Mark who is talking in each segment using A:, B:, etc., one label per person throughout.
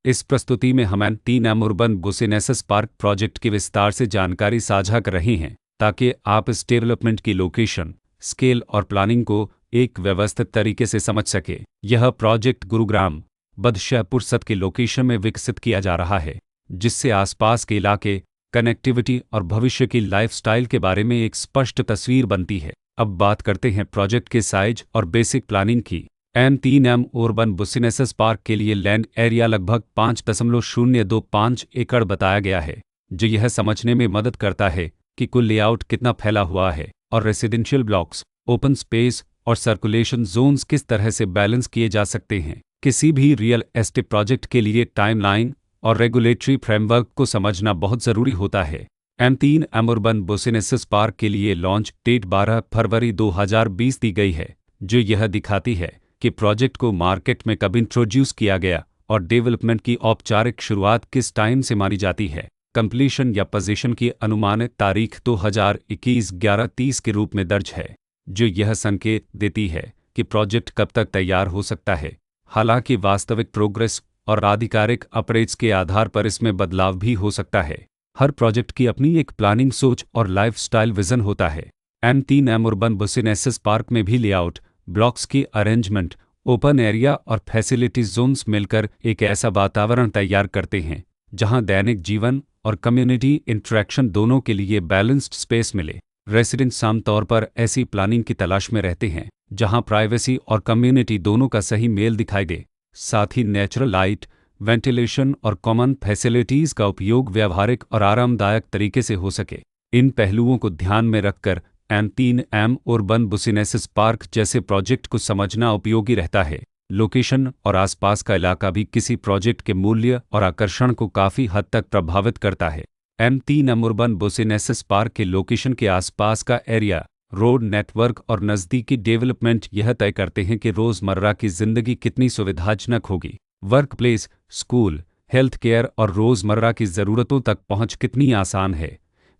A: इस प्रस्तुति में हम N3M urban business park project की विस्तार से जानकारी साझा कर रहे हैं ताकि आप इस डेवलपमेंट की लोकेशन, स्केल और प्लानिंग को एक व्यवस्थित तरीके से समझ सके। यह प्रोजेक्ट गुरुग्राम, बदशाहपुर के लोकेशन में विकसित किया जा रहा है, जिससे आसपास के इलाके, कनेक्टिविटी और भविष्य की लाइफस्टाइल के बारे में एक स्पष्ट तस्वीर बनती है। अब बात करते हैं प्रोजेक्ट के साइज और बेसिक प्लानिंग की। N3M अर्बन बिज़नेस पार्क के लिए लैंड एरिया लगभग 5.025 एकड़ बताया गया है, जो यह समझने में मदद करता है कि कुल लेआउट कितना फैला हुआ है और रेसिडेंशियल ब्लॉक्स, ओपन स्पेस और सर्कुलेशन जोन्स किस तरह से बैलेंस किए जा सकते हैं। किसी भी रियल एस्टेट प्रोजेक्ट के लिए टाइमलाइन और रेगुलेटरी फ्रेमवर्क को समझना बहुत ज़रूरी होता है। N3M अर्बन बिज़नेस पार्क के लिए लॉन्च डेट 12 फरवरी 2020 दी गई है, जो यह दिखाती है कि प्रोजेक्ट को मार्केट में कब इंट्रोड्यूस किया गया और डेवलपमेंट की औपचारिक शुरुआत किस टाइम से मानी जाती है। कंप्लीशन या पोजीशन की अनुमानित तारीख 2021-11-30 के रूप में दर्ज है, जो यह संकेत देती है कि प्रोजेक्ट कब तक तैयार हो सकता है। हालांकि वास्तविक प्रोग्रेस और आधिकारिक अपडेट्स के आधार पर इसमें बदलाव भी हो सकता है। हर प्रोजेक्ट की अपनी एक प्लानिंग सोच और लाइफस्टाइल विजन होता है। N3M अर्बन बिज़नेस पार्क में भी लेआउट, ब्लॉक्स की अरेंजमेंट, ओपन एरिया और फैसिलिटीज जोन्स मिलकर एक ऐसा वातावरण तैयार करते हैं जहां दैनिक जीवन और कम्युनिटी इंटरेक्शन दोनों के लिए बैलेंस्ड स्पेस मिले। रेसिडेंट्स आमतौर पर ऐसी प्लानिंग की तलाश में रहते हैं जहां प्राइवेसी और कम्युनिटी दोनों का सही मेल दिखाई दे। साथ ही नेचुरल लाइट, वेंटिलेशन और कॉमन फैसिलिटीज का उपयोग व्यावहारिक और आरामदायक तरीके से हो सके। इन पहलुओं को ध्यान में रखकर N3M अर्बन बिज़नेस पार्क जैसे प्रोजेक्ट को समझना उपयोगी रहता है। लोकेशन और आसपास का इलाका भी किसी प्रोजेक्ट के मूल्य और आकर्षण को काफ़ी हद तक प्रभावित करता है। N3M अर्बन बिज़नेस पार्क के लोकेशन के आसपास का एरिया, रोड नेटवर्क और नज़दीकी डेवलपमेंट यह तय करते हैं कि रोज़मर्रा की ज़िंदगी कितनी सुविधाजनक होगी। Work place, school, health care और रोज़मर्रा की ज़रूरतों तक पहुँच कितनी आसान है।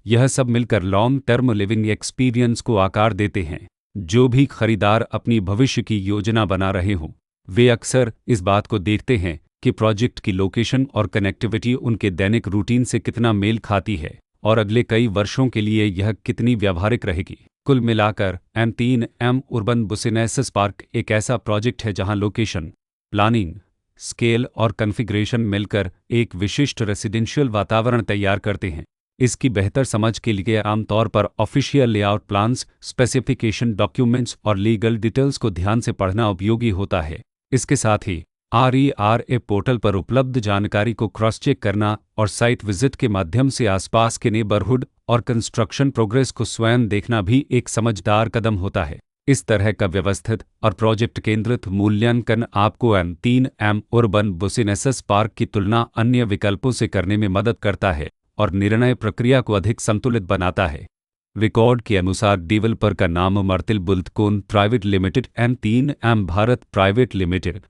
A: यह सब मिलकर लॉन्ग टर्म लिविंग एक्सपीरियंस को आकार देते हैं। जो भी खरीदार अपनी भविष्य की योजना बना रहे हों, वे अक्सर इस बात को देखते हैं कि प्रोजेक्ट की लोकेशन और कनेक्टिविटी उनके दैनिक रूटीन से कितना मेल खाती है और अगले कई वर्षों के लिए यह कितनी व्यावहारिक रहेगी। कुल मिलाकर N3M अर्बन बिज़नेस पार्क एक ऐसा प्रोजेक्ट है जहां लोकेशन, प्लानिंग, स्केल और कॉन्फ़िगरेशन मिलकर एक विशिष्ट रेसिडेंशियल वातावरण तैयार करते हैं। इसकी बेहतर समझ के लिए आमतौर पर official layout plans, specification documents और लीगल डिटेल्स को ध्यान से पढ़ना उपयोगी होता है। इसके साथ ही RERA पोर्टल पर उपलब्ध जानकारी को क्रॉस चेक करना और साइट विजिट के माध्यम से आसपास के नेबरहुड और कंस्ट्रक्शन प्रोग्रेस को स्वयं देखना भी एक समझदार कदम होता है। इस तरह का व्यवस्थित और प्रोजेक्ट केंद्रित मूल्यांकन आपको N3M अर्बन बिज़नेस पार्क की तुलना अन्य विकल्पों से करने में मदद करता है और निर्णय प्रक्रिया को अधिक संतुलित बनाता है। रिकॉर्ड के अनुसार डेवलपर का नाम अमर्तिल बुल्डकोन private limited, N3M Bharat private limited.